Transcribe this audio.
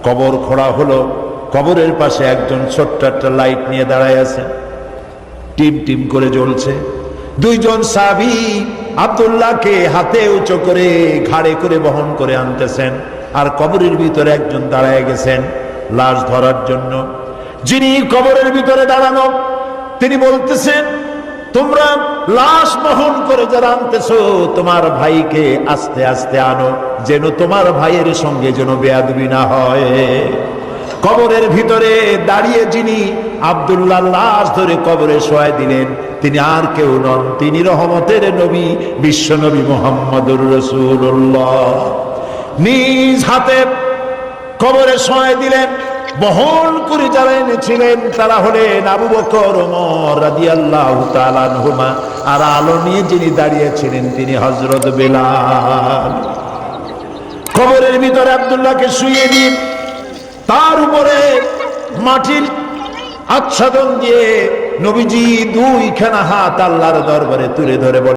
কবর খোঁড়া হলো, কবরের পাশে একজন ছোট্ট একটা লাইট নিয়ে দাঁড়ায় আছে, টিম টিম করে জ্বলছে। দুইজন সাহাবী আব্দুল্লাহকে হাতে উঁচু করে ঘাড়ে করে বহন করে আনতেছেন, আর কবরের ভিতরে একজন দাঁড়ায় গেছেন লাশ ধরার জন্য। যিনি কবরের ভিতরে দাঁড়ানো তিনি বলতেছেন, তোমরা লাশ বহন করে যারা আনতেছো তোমার ভাইকে আস্তে আস্তে আনো, যেন তোমার ভাইয়ের সঙ্গে যেন বেয়াদবি না হয়। কবরের ভিতরে দাঁড়িয়ে যিনি আব্দুল্লাহ লাশ ধরে কবরে শোয়াই দিলেন তিনি আর কেউ নন, তিনি রহমতের নবী বিশ্ব নবী মুহাম্মদুর রাসূলুল্লাহ। নিজ হাতে কবরে শোয়াই দিলেন। বহন করে যারা এনেছিলেন তারা হলেন আবু বকর, ওমর রাদিয়াল্লাহু তাআলা আনহুমা, আর আলো নিয়ে যিনি দাঁড়িয়েছিলেন তিনি হযরত বেলাল। কবরের ভিতরে আব্দুল্লাহকে শুইয়ে দিয়ে তার উপরে মাটির আচ্ছাদন দিয়ে নবীজি দুইখানা হাত আল্লাহর দরবারে তুলে ধরে